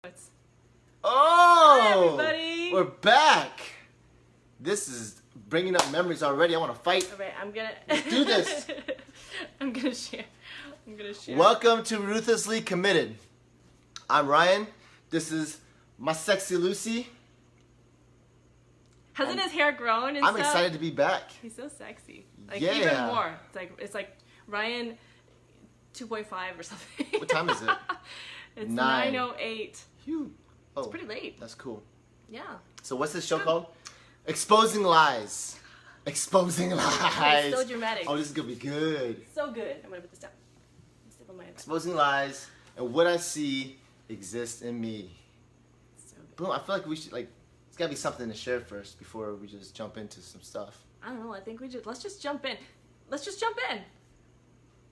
Hi, Oh, everybody. we're back. This is bringing up memories already. I want to fight. All right, I'm gonna do this. I'm gonna share. Welcome to Ruthlessly Committed. I'm Ryan. This is my sexy Lucy. Hasn't his hair grown and I'm stuff? excited to be back. He's so sexy. Like Yeah. even more. It's like Ryan 2.5 or something. What time is it? It's 9. 9:08. Phew. Oh, It's pretty late. that's cool. Yeah. So what's this show called? Exposing Lies. Exposing Lies. It's so dramatic. Oh, this is gonna be good. So good. I'm gonna put this down. Step on my Exposing lies and what I see exists in me. So good. Boom. I feel like we should it's gotta be something to share first before we just jump into some stuff. I don't know. I think let's just jump in. Let's just jump in.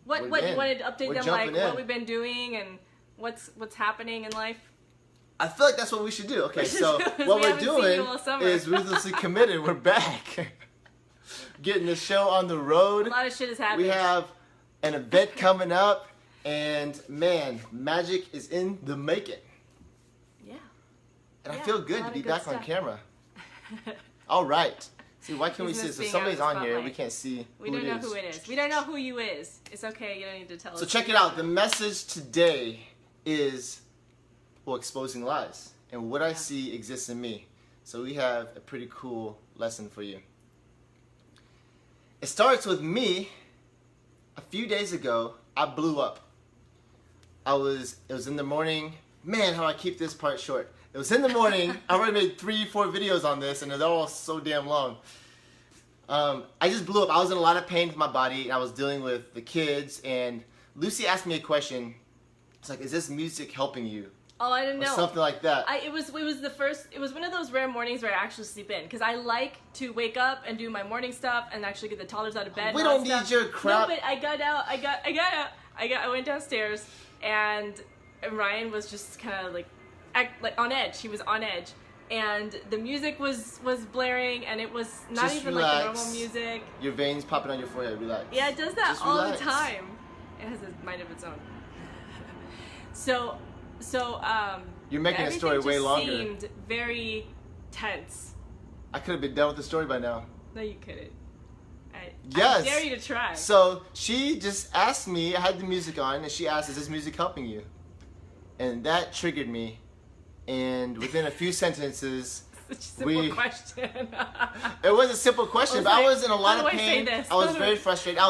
What We're you in. wanted to update We're them like jumping in. what we've been doing and what's happening in life? I feel like that's what we should do. Okay, We should so do this. what We we're haven't seen doing you all summer. is Ruthlessly Committed. We're back. Getting the show on the road. A lot of shit has happened. We have an event coming up, and man, magic is in the making. Yeah. And I Yeah, feel a good lot to of be good back on stuff. camera. All right. See, why can't we He's see missed this? So being somebody's out in on the here. We spotlight. can't see We who don't know it is. who it is. We don't know who you is. It's okay. You don't need to tell us. So check it out. The message today is, well, exposing lies. And what I Yeah. see exists in me. So we have a pretty cool lesson for you. It starts with me. A few days ago, I blew up. It was in the morning. Man, how I keep this part short. It was in the morning. I already made 3-4 videos on this, and they're all so damn long. I just blew up. I was in a lot of pain with my body, and I was dealing with the kids, and Lucy asked me a question. It's like, is this music helping you? Oh, I didn't Or know. something like that. It was one of those rare mornings where I actually sleep in because I like to wake up and do my morning stuff and actually get the toddlers out of bed. We and all don't that need stuff. your crap. No, but I got out. I went downstairs and Ryan was just kind of like on edge. He was on edge, and the music was blaring, and it was not Just even relax. like the normal music. Your veins popping on your forehead. Relax. Yeah, it does that Just all relax. the time. It has a mind of its own. So You're making a everything story way just longer. seemed very tense. I could have been done with the story by now. No, you couldn't. I Yes. dare you to try. So she just asked me, I had the music on, and she asked, is this music helping you? And that triggered me. And within a few sentences, Such a simple question. it was a simple question, but I like, was in a lot how of do I say pain. this? I was How do very I- frustrated.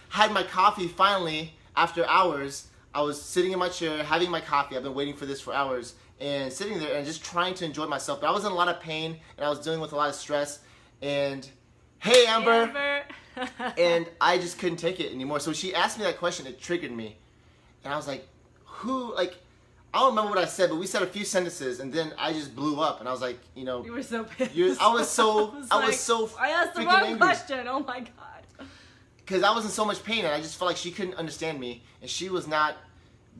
Had my coffee finally after hours. I was sitting in my chair having my coffee. I've been waiting for this for hours and sitting there and just trying to enjoy myself. But I was in a lot of pain and I was dealing with a lot of stress. And hey, Amber. And I just couldn't take it anymore. So she asked me that question. It triggered me. And I was like, I don't remember what I said, but we said a few sentences and then I just blew up. And I was like, You were so pissed. I was so I asked the freaking wrong angry. question. Oh my god. Because I was in so much pain and I just felt like she couldn't understand me and she was not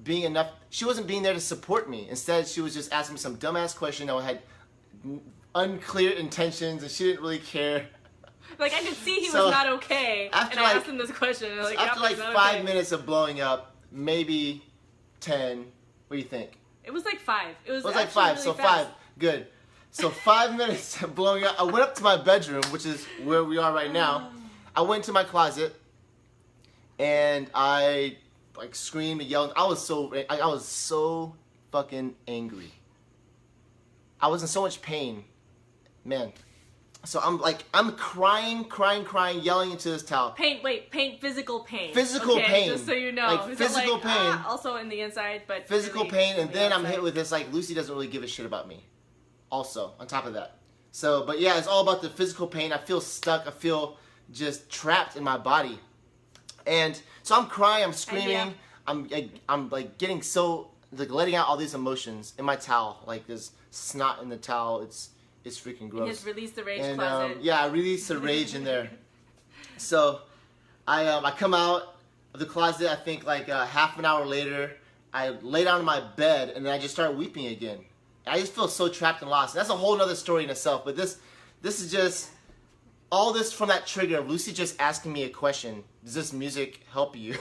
being enough. She wasn't being there to support me. Instead, she was just asking me some dumbass question that had unclear intentions and she didn't really care. Like I could see he So, was not okay, after and I like- asked him this question. And like, After "Yep, like he's not 5 okay." minutes of blowing up, maybe 10, what do you think? It was like 5. It was It was like actually 5, really so fast. 5, good. So 5 minutes of blowing up. I went up to my bedroom, which is where we are right now. I went to my closet and I like screamed and yelled. I was so fucking angry. I was in so much pain, man. So I'm crying, yelling into this towel. Pain, physical pain. Physical okay, pain. Just so you know. Like, So, physical pain. Also in the inside, but Physical really pain, on and the then I'm outside. hit with this, like, Lucy doesn't really give a shit about me. Also, on top of that. So, but yeah, it's all about the physical pain. I feel stuck. I feel just trapped in my body. And so I'm crying, I'm screaming, I'm like getting so, like letting out all these emotions in my towel. Like there's snot in the towel. It's freaking gross. He has released the rage And closet. yeah, I released the rage in there. So I come out of the closet, I think like half an hour later. I lay down in my bed and then I just start weeping again. I just feel so trapped and lost. And that's a whole other story in itself. But this is just all this from that trigger of Lucy just asking me a question. Does this music help you?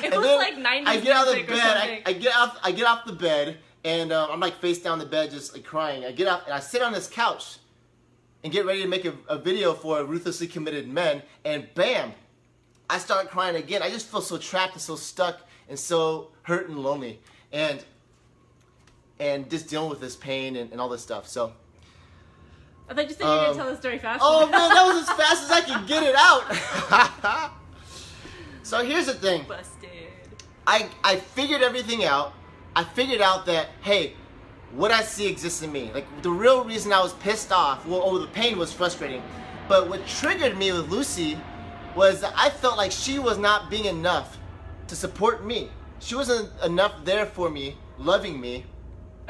It was like 90s I get out of the music or bed. something. I get off the bed And I'm like face down the bed, just like crying. I get up and I sit on this couch and get ready to make a video for Ruthlessly Committed Men, and bam, I start crying again. I just feel so trapped and so stuck and so hurt and lonely, and just dealing with this pain and all this stuff. So I thought you said you were going to tell the story fast. oh man, that was as fast as I could get it out. So here's the thing. Busted. I figured everything out. I figured out that, hey, what I see exists in me. Like, the real reason I was pissed off, the pain was frustrating. But what triggered me with Lucy was that I felt like she was not being enough to support me. She wasn't enough there for me, loving me.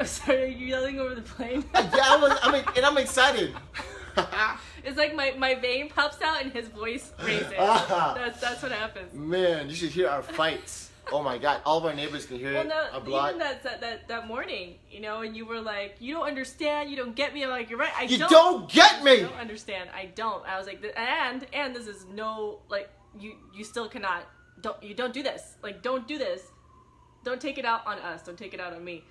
I'm sorry, are you yelling over the plane? Yeah, I'm excited. It's like my vein pops out and his voice raises. That's what happens. Man, you should hear our fights. Oh my God, all of our neighbors can hear well, no, our block. Even that morning, you know, and you were like, you don't understand, you don't get me. I'm like, you're right, You don't get me! I don't understand, I don't. I was like, and this is no, like, you still cannot, don't do this. Like, don't do this. Don't take it out on us. Don't take it out on me.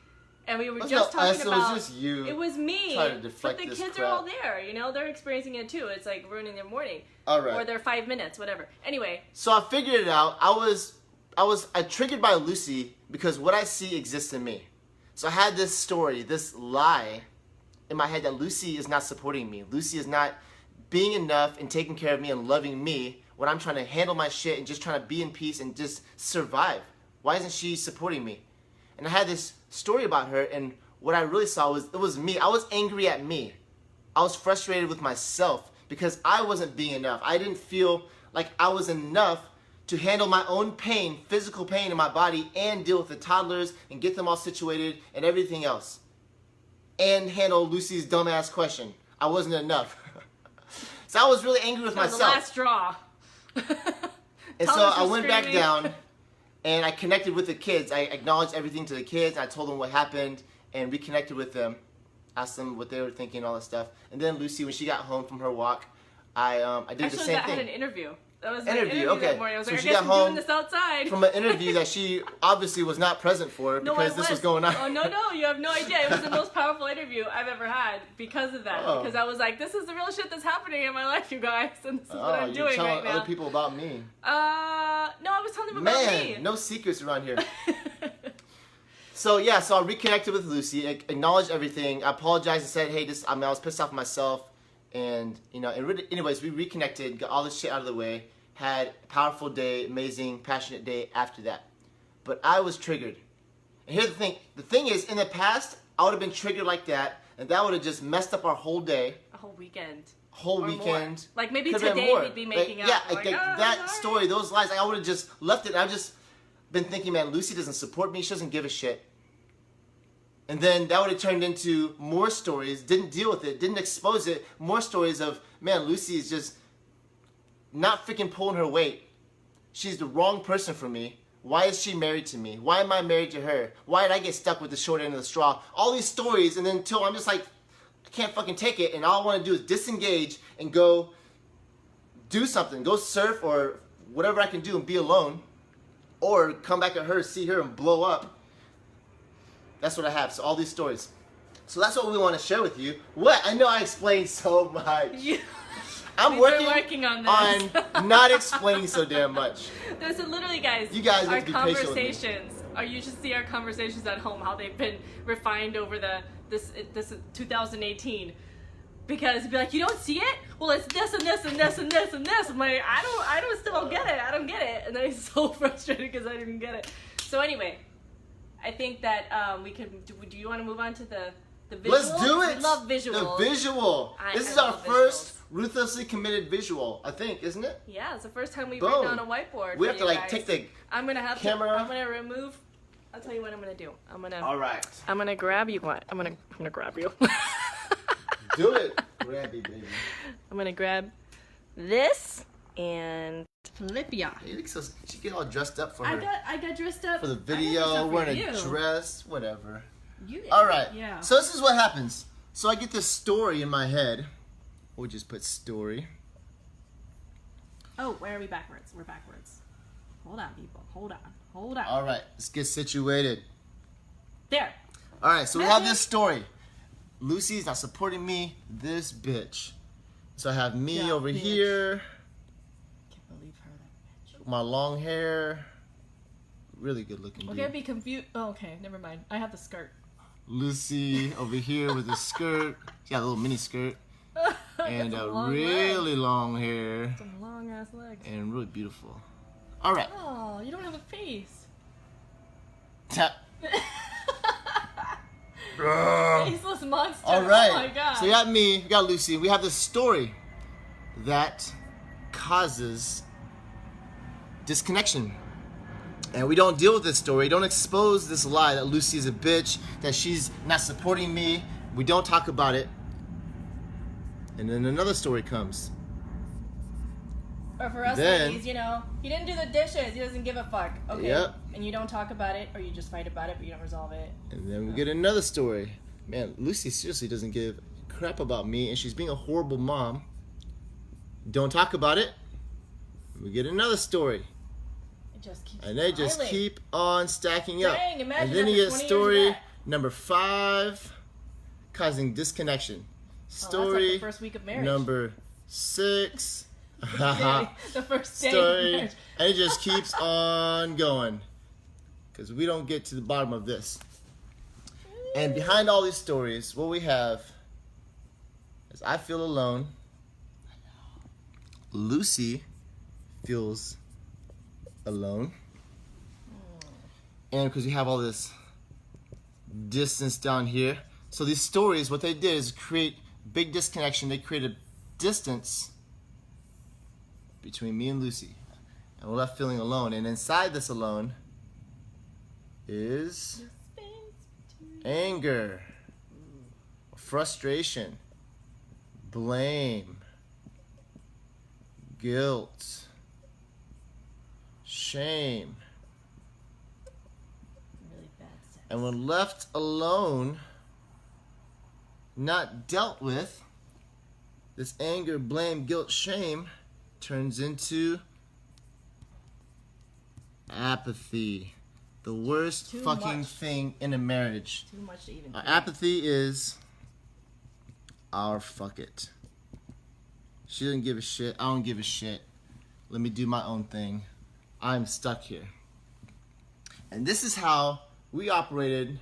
And we were just talking about, it was just you. It was me. Trying to deflect but the this kids crap. are all there, you know, they're experiencing it too. It's like ruining their morning. All right. Or their 5 minutes, whatever. Anyway. So I figured it out. I triggered by Lucy because what I see exists in me. So I had this story, this lie in my head that Lucy is not supporting me. Lucy is not being enough and taking care of me and loving me when I'm trying to handle my shit and just trying to be in peace and just survive. Why isn't she supporting me? And I had this story about her, and what I really saw was it was me. I was angry at me. I was frustrated with myself because I wasn't being enough. I didn't feel like I was enough to handle my own pain, physical pain in my body, and deal with the toddlers and get them all situated and everything else. And handle Lucy's dumbass question. I wasn't enough. So I was really angry with myself. The last straw. And so I went back down and I connected with the kids. I acknowledged everything to the kids. I told them what happened and reconnected with them. Asked them what they were thinking, all that stuff. And then Lucy, when she got home from her walk, I did the same I thing. had an interview. That was Interview, an interview okay. that morning. I was So like, she I guess got I'm home doing this outside. from an interview that she obviously was not present for because this was going on. Oh, no, you have no idea. It was the most powerful interview I've ever had because of that. Oh. Because I was like, this is the real shit that's happening in my life, you guys, and this is what I'm doing you're telling right now. other people about me. No, I was telling them about me. Man, no secrets around here. So yeah, so I reconnected with Lucy, acknowledged everything. I apologized and said, hey, I was pissed off at myself, and anyways, we reconnected, got all this shit out of the way. Had a powerful day, amazing, passionate day after that. But I was triggered. And here's the thing. The thing is, in the past, I would have been triggered like that, and that would have just messed up our whole day. A whole weekend. Whole Or weekend. More. Like maybe Could've been today more. we'd be making like, up. Yeah, like, that story, those lies, I would have just left it. I've just been thinking, man, Lucy doesn't support me. She doesn't give a shit. And then that would have turned into more stories, didn't deal with it, didn't expose it. More stories of, man, Lucy is just not freaking pulling her weight. She's the wrong person for me. Why is she married to me? Why am I married to her? Why did I get stuck with the short end of the straw? All these stories, and then until I'm just like, I can't fucking take it, and all I want to do is disengage and go do something. Go surf or whatever I can do and be alone. Or come back at her, see her, and blow up. That's what I have. So all these stories. So that's what we want to share with you. What? I know I explained so much. Yeah. I'm working on this. on not explaining so damn much. No, so literally, guys, You guys our have to be patient with me. conversations, you should see our conversations at home, how they've been refined over this 2018. Because you'd be like, you don't see it? Well, it's this and this and this and this and this. I'm like, I still don't get it. I don't get it. And then he's so frustrated because I didn't get it. So anyway, I think that we can. Do you want to move on to the visuals? Let's do it. We love visuals. The visual. This is I our love first visuals. Ruthlessly Committed visual, I think, isn't it? Yeah, it's the first time we've Boom. written on a whiteboard. We for have to you like guys. take the I'm gonna have camera. I'm gonna remove. I'll tell you what I'm gonna do. All right. I'm gonna grab you. What? I'm gonna grab you. Do it. Grab it, baby. I'm gonna grab this and flip ya. You look so. She get all dressed up for her. I got dressed up For the I got dressed video, up for wearing you. a dress, whatever. You did. All right. Yeah. So this is what happens. So I get this story in my head. We'll just put story. Oh, where are we backwards? We're backwards. Hold on, people. Hold on. All right. Let's get situated. There. All right, so we have this story. Lucy's not supporting me, this bitch. So I have me over here. Can't believe her, that bitch. My long hair. Really good looking We're dude. gonna be confused. Oh, okay, never mind. I have the skirt. Lucy over here with a skirt. She got a little mini skirt. And a long really long hair. Some long ass legs. And really beautiful. All right. Oh, you don't have a face. Tap. Faceless monster. All right. Oh my god. So we got me, we got Lucy. We have this story that causes disconnection. And we don't deal with this story. Don't expose this lie that Lucy is a bitch, that she's not supporting me. We don't talk about it. And then another story comes. Or for us Then- ladies, you know, he didn't do the dishes. He doesn't give a fuck. Okay. Yep. And you don't talk about it, or you just fight about it, but you don't resolve it. And then we get another story. Man, Lucy seriously doesn't give a crap about me, and she's being a horrible mom. Don't talk about it. We get another story. It just keeps And they just piling. keep on stacking up. Dang, imagine And then you after get 20 years of story that. number 5, causing disconnection. Oh, that's like Story the first week of marriage. number 6. The first day of Story. marriage. And it just keeps on going. Because we don't get to the bottom of this. And behind all these stories, what we have is I feel alone. Lucy feels alone. And because we have all this distance down here. So these stories, what they did is create big disconnection. They created distance between me and Lucy. And we're left feeling alone. And inside this alone is anger, frustration, blame, guilt, shame. Really bad sex. And when left alone, not dealt with, this anger, blame, guilt, shame turns into apathy. The worst Too fucking much. thing in a marriage. Too much to even. Apathy is our fuck it. She doesn't give a shit. I don't give a shit. Let me do my own thing. I'm stuck here. And this is how we operated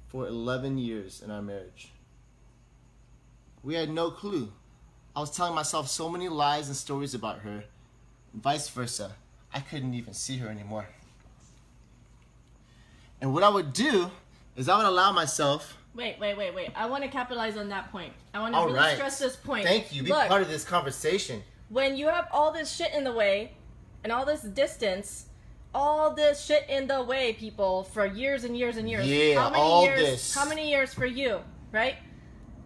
for 11 years in our marriage. We had no clue. I was telling myself so many lies and stories about her. Vice versa. I couldn't even see her anymore. And what I would do is I would allow myself. Wait. I want to capitalize on that point. I want to All really right. stress this point. Thank you. Be Look, part of this conversation. when you have all this shit in the way and all this distance, all this shit in the way, people, for years and years and years. Yeah, how many all years, this. How many years for you, right?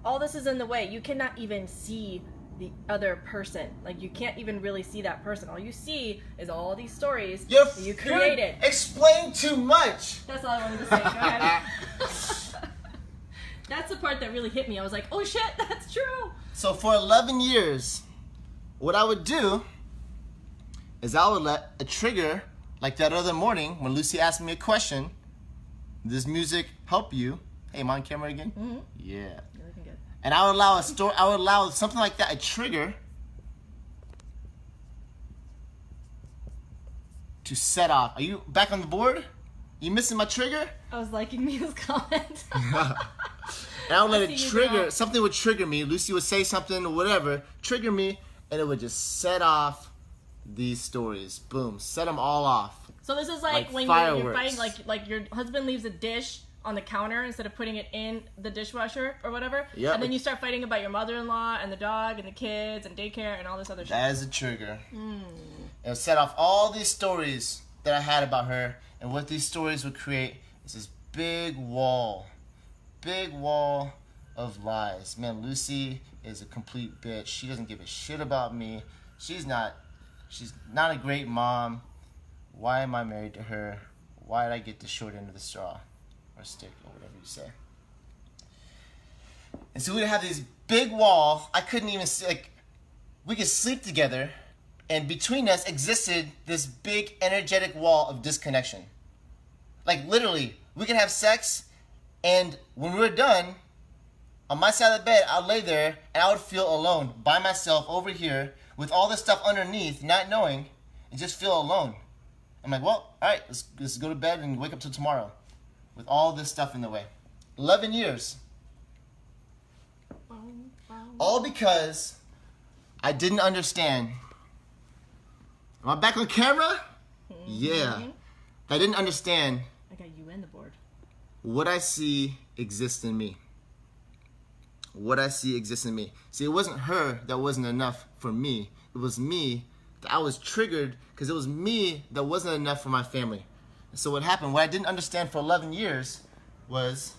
All this is in the way. You cannot even see the other person. Like, you can't even really see that person. All you see is all these stories that you created. Explain too much. That's all I wanted to say. Go ahead. That's the part that really hit me. I was like, oh shit, that's true. So for 11 years, what I would do is I would let a trigger, like that other morning when Lucy asked me a question, does music help you? Hey, am I on camera again? Mm-hmm. Yeah. You're looking good. And I would allow a story. I would allow something like that, a trigger, to set off. Are you back on the board? You missing my trigger? I was liking Mia's comment. And I would let I it see you trigger. now. Something would trigger me. Lucy would say something or whatever, trigger me, and it would just set off these stories. Boom, set them all off. So this is Like like when you're fireworks. fighting, like your husband leaves a dish on the counter instead of putting it in the dishwasher or whatever. Yep. And then you start fighting about your mother-in-law and the dog and the kids and daycare and all this other shit. That is a trigger. It would set off all these stories that I had about her, and what these stories would create is this big wall of lies. Man, Lucy is a complete bitch. She doesn't give a shit about me. She's not a great mom. Why am I married to her? Why did I get the short end of the straw? Or stick, or whatever you say. And so we'd have this big wall. I couldn't even see, like, we could sleep together, and between us existed this big energetic wall of disconnection. Like, literally, we could have sex, And when we were done, on my side of the bed, I'd lay there and I would feel alone by myself over here with all this stuff underneath, not knowing, and just feel alone. I'm like, well, all right, let's go to bed and wake up till tomorrow with all this stuff in the way. 11 years. All because I didn't understand. Am I back on camera? Yeah. I didn't understand. I got you and the board. What I see exists in me. What I see exists in me. See, it wasn't her that wasn't enough for me. It was me that I was triggered because it was me that wasn't enough for my family. And so what happened, what I didn't understand for 11 years was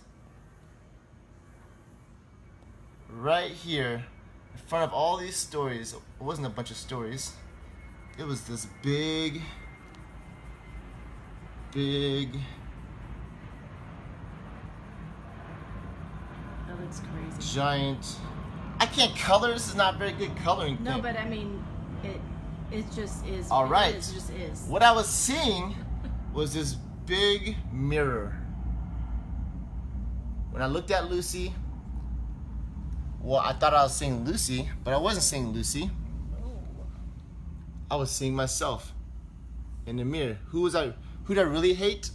right here in front of all these stories. It wasn't a bunch of stories. It was this big That looks crazy. giant. I can't color. This is not very good coloring. No, thing. but I mean, it just is. All right. It just is. What I was seeing was this big mirror. When I looked at Lucy, well, I thought I was seeing Lucy, but I wasn't seeing Lucy. I was seeing myself in the mirror. Who did I really hate?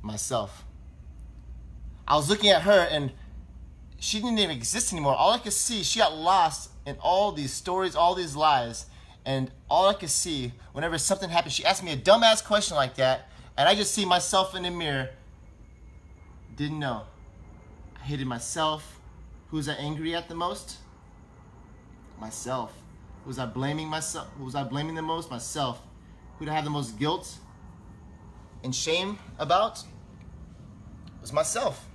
Myself. I was looking at her and she didn't even exist anymore. All I could see, she got lost in all these stories, all these lies. And all I could see, whenever something happened, she asked me a dumbass question like that, and I just see myself in the mirror. Didn't know. I hated myself. Who was I angry at the most? Myself. Who was I blaming myself? Who was I blaming the most? Myself. Who did I have the most guilt and shame about? It was myself.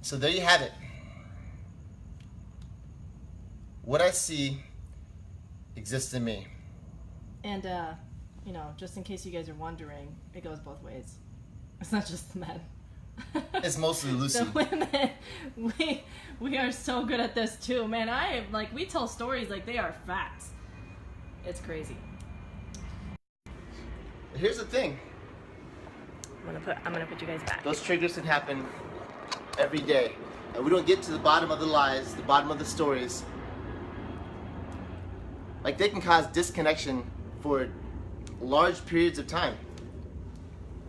So there you have it. What I see exists in me. And just in case you guys are wondering, it goes both ways. It's not just the men. It's mostly Lucy. The women, we are so good at this too, man. We tell stories like they are facts. It's crazy. Here's the thing. I'm gonna put you guys back. Those triggers can happen every day, and we don't get to the bottom of the lies, the bottom of the stories. Like, they can cause disconnection for large periods of time.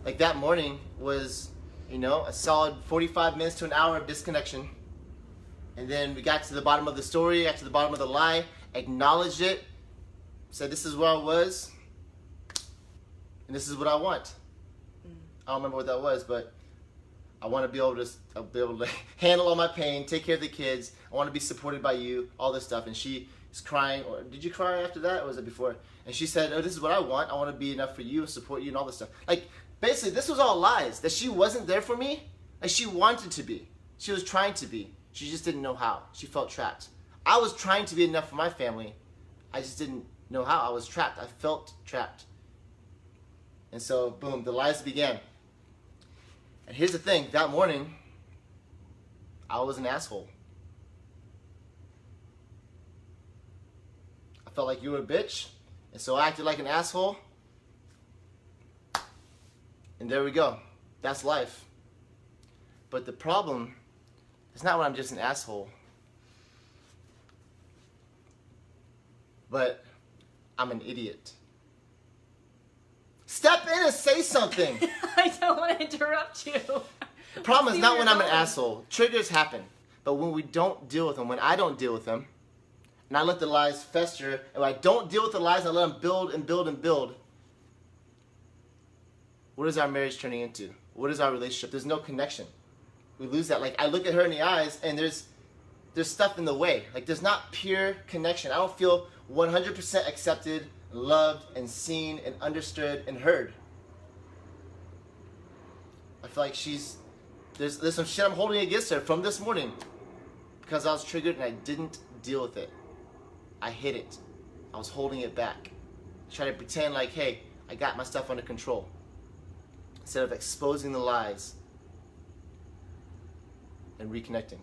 Like that morning was, a solid 45 minutes to an hour of disconnection. And then we got to the bottom of the story, got to the bottom of the lie, acknowledged it, said this is where I was, and this is what I want. I don't remember what that was, but I want to be able to handle all my pain, take care of the kids. I want to be supported by you, all this stuff. And she is crying. Or did you cry after that, or was it before? And she said, "Oh, this is what I want. I want to be enough for you and support you and all this stuff." Like, basically, this was all lies. That she wasn't there for me. Like, she wanted to be. She was trying to be. She just didn't know how. She felt trapped. I was trying to be enough for my family. I just didn't know how. I was trapped. I felt trapped. And so, boom, the lies began. And here's the thing, that morning, I was an asshole. I felt like you were a bitch, and so I acted like an asshole. And there we go. That's life. But the problem is not when I'm just an asshole, but I'm an idiot. Step in and say something. I don't want to interrupt you. The problem is not when I'm an asshole. Triggers happen. But when we don't deal with them, when I don't deal with them, and I let the lies fester, and when I don't deal with the lies, I let them build and build and build, what is our marriage turning into? What is our relationship? There's no connection. We lose that. Like, I look at her in the eyes, and there's stuff in the way. Like, there's not pure connection. I don't feel 100% accepted, loved, and seen, and understood, and heard. I feel like there's some shit I'm holding against her from this morning because I was triggered and I didn't deal with it. I hid it. I was holding it back. Trying to pretend like, hey, I got my stuff under control. Instead of exposing the lies and reconnecting.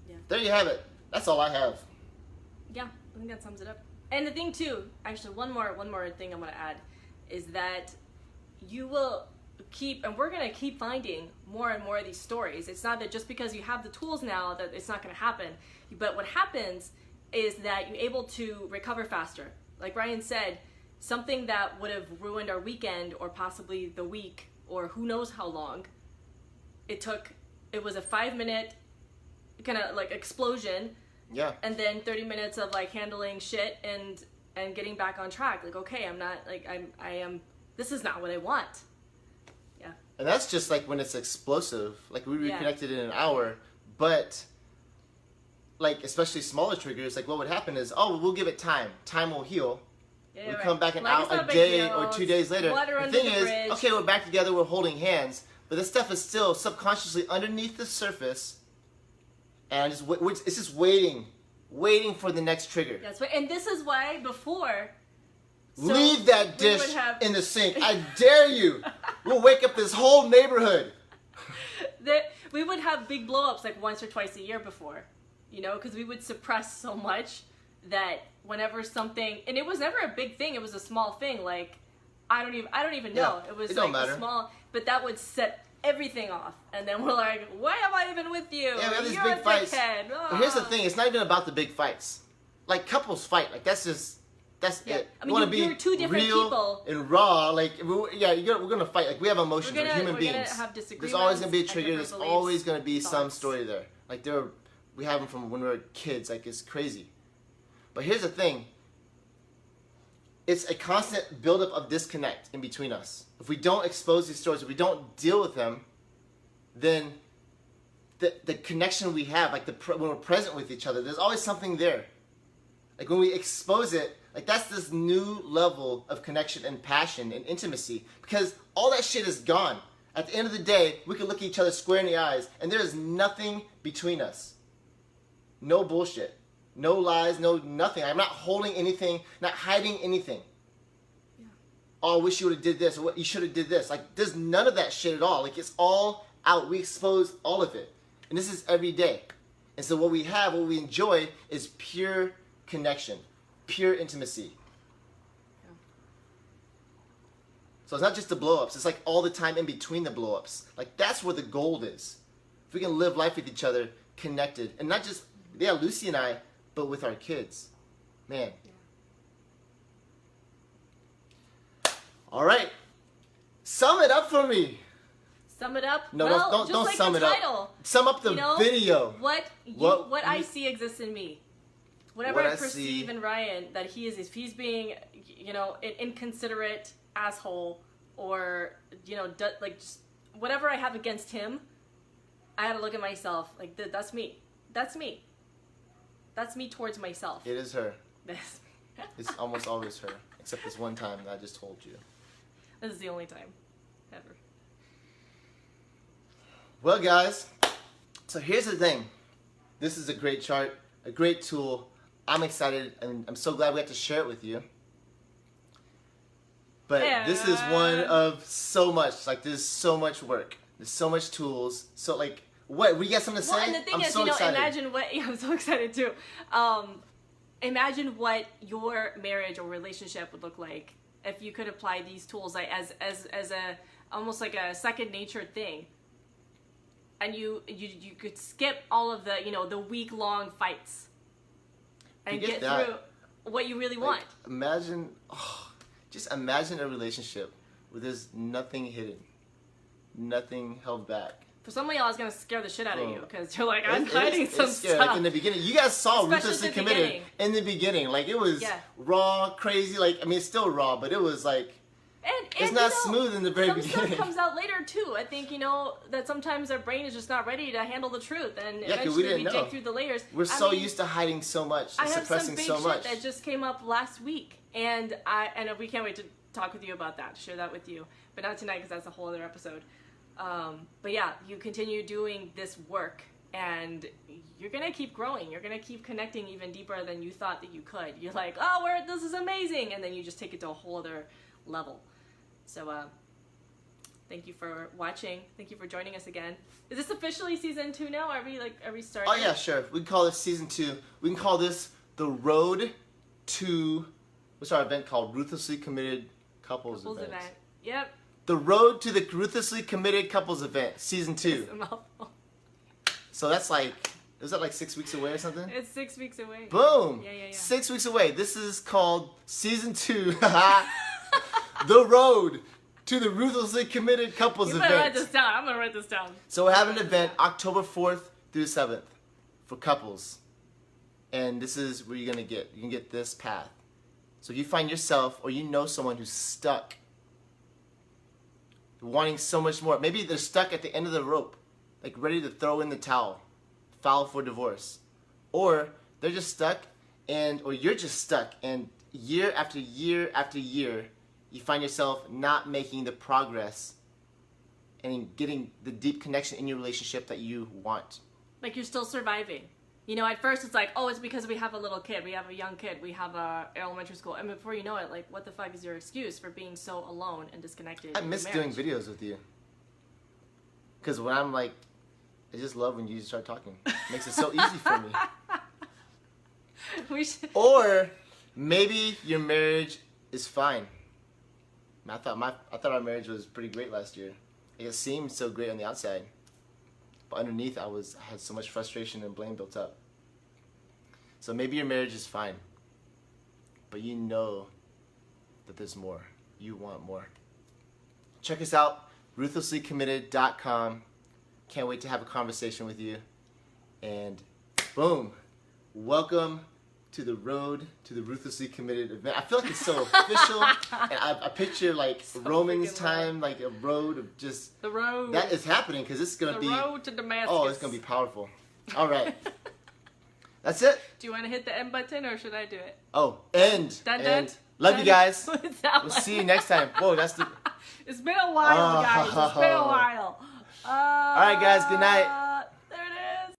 Yeah. There you have it. That's all I have. Yeah, I think that sums it up. And the thing too, actually, one more thing I'm gonna add, is that you will keep, and we're gonna keep finding more and more of these stories. It's not that just because you have the tools now that it's not gonna happen, but what happens is that you're able to recover faster. Like Ryan said, something that would have ruined our weekend or possibly the week or who knows how long, it was a 5-minute kind of like explosion. Yeah. And then 30 minutes of like handling shit and getting back on track. Like, okay, I'm not like I am this is not what I want. Yeah. And that's just like when it's explosive. Like we Yeah. reconnected in an hour, but like especially smaller triggers, like what would happen is, oh, we'll give it time. Time will heal. Yeah, We right. come back Like, it's not a a big day deal. or 2 days later. Water The under thing the is, bridge. okay, we're back together, we're holding hands, but this stuff is still subconsciously underneath the surface, and it's just waiting for the next trigger. That's right. And this is why before Leave that we would dish have- in the sink. I dare you. We'll wake up this whole neighborhood. that we would have big blow-ups like once or twice a year before, you know, because we would suppress so much that whenever something, and it was never a big thing, it was a small thing, like I don't even know. Yeah, It was it don't like matter. a small, but that would set everything off, and then we're like, why am I even with you? Yeah, we have these You're big a fights. dickhead. But here's the Ah. thing, it's not even about the big fights. Like couples fight, like that's Yeah. it. I You mean, want to you're be two different real people. and raw. Like, we're gonna fight. Like we have emotions. We're human we're beings. gonna have There's disagreements always gonna be a and trigger. different There's beliefs, always gonna be some thoughts. story there. Like we have them from when we were kids. Like it's crazy. But here's the thing. It's a constant buildup of disconnect in between us. If we don't expose these stories, if we don't deal with them, then the connection we have, like when we're present with each other, there's always something there. Like when we expose it, like that's this new level of connection and passion and intimacy, because all that shit is gone. At the end of the day, we can look at each other square in the eyes and there is nothing between us. No bullshit. No lies, no nothing. I'm not holding anything, not hiding anything. Yeah. Oh, I wish you would have did this, or what you should have did this. Like there's none of that shit at all. Like it's all out. We expose all of it. And this is every day. And so what we enjoy is pure connection, pure intimacy. Yeah. So it's not just the blow-ups. It's like all the time in between the blow-ups. Like that's where the gold is. If we can live life with each other, connected. And not just, Lucy and I, but with our kids. Man. Yeah. All right. Sum it up for me. Sum it up. No, well, don't just like sum the it up. title. Sum up the You know, video. What I see exists in me. Whatever What I I perceive see- in Ryan, that he is, if he's being, you know, an inconsiderate asshole, or you know, like just whatever I have against him, I had to look at myself. Like that's me. That's me. That's me towards myself. It is her. That's me. It's almost always her. Except this one time that I just told you. This is the only time ever. Well, guys, so here's the thing. This is a great chart, a great tool. I'm excited, and I'm so glad we got to share it with you. But this is one of so much. Like, there's so much work. There's so much tools. So, like, what? We got something to say? Well, and the thing I'm is, so you know, excited. imagine what. Yeah, I'm so excited too. Imagine what your marriage or relationship would look like if you could apply these tools, like as a almost like a second nature thing. And you could skip all of the, you know, the week-long fights and Forget get that. through what you really Like, want. imagine, just imagine a relationship where there's nothing hidden, nothing held back. For some of y'all, it's gonna scare the shit out of Oh. you because you're like, I'm It's hiding some scary. stuff. Like in the beginning, you guys saw Especially Ruthlessly at the Committed beginning. in the beginning. Like it was Yeah. raw, crazy. Like I mean, it's still raw, but it was like And it's you not know, smooth in the very some beginning. stuff comes out later too. I think, you know, that sometimes our brain is just not ready to handle the truth, and 'cause we eventually didn't know. dig through the layers. We're I so mean, used to hiding so much, I and have some suppressing big so shit much. that just came up last week, and we can't wait to talk with you about that, to share that with you, but not tonight because that's a whole other episode. But yeah, you continue doing this work, and you're gonna keep growing. You're gonna keep connecting even deeper than you thought that you could. You're like, oh, this is amazing, and then you just take it to a whole other level. So thank you for watching. Thank you for joining us again. Is this officially season 2 now? Are we starting? Oh yeah, sure. We can call this season 2. We can call this the road to, what's our event called? Ruthlessly Committed Couples Couples Event. Yep. The Road to the Ruthlessly Committed Couples Event, Season 2. It's a mouthful. So that's like, is that like 6 weeks away or something? It's 6 weeks away. Boom! Yeah. 6 weeks away. This is called Season 2. The Road to the Ruthlessly Committed Couples You better write Event. this down. I'm gonna write this down. So we're having an event October 4th through the 7th for couples. And this is where you're going to get. You can get this path. So if you find yourself or you know someone who's stuck, wanting so much more. Maybe they're stuck at the end of the rope, like ready to throw in the towel, file for divorce. Or they're just stuck or you're just stuck and year after year after year, you find yourself not making the progress and getting the deep connection in your relationship that you want. Like you're still surviving. You know, at first it's like, oh, it's because we have a little kid, we have a young kid, we have a elementary school, and before you know it, like, what the fuck is your excuse for being so alone and disconnected? I in miss your doing marriage? videos with you. Because when I'm like, I just love when you start talking. It makes it so easy for me. We should... Or maybe your marriage is fine. I thought our marriage was pretty great last year. It seemed so great on the outside. But underneath, I had so much frustration and blame built up. So maybe your marriage is fine. But you know that there's more. You want more. Check us out, ruthlesslycommitted.com. Can't wait to have a conversation with you. And boom, welcome to the Road to the Ruthlessly Committed event. I feel like it's so official. And I picture like So Romans freaking time, like a road of just... The road. That is happening because it's going to be... The road to Damascus. Oh, it's going to be powerful. All right. That's it. Do you want to hit the end button or should I do it? Oh, end. Dun, End. dun. Love Dun. you guys. What's that We'll one? see you next time. Whoa, that's the... It's been a while, guys. It's been a while. All right, guys. Good night.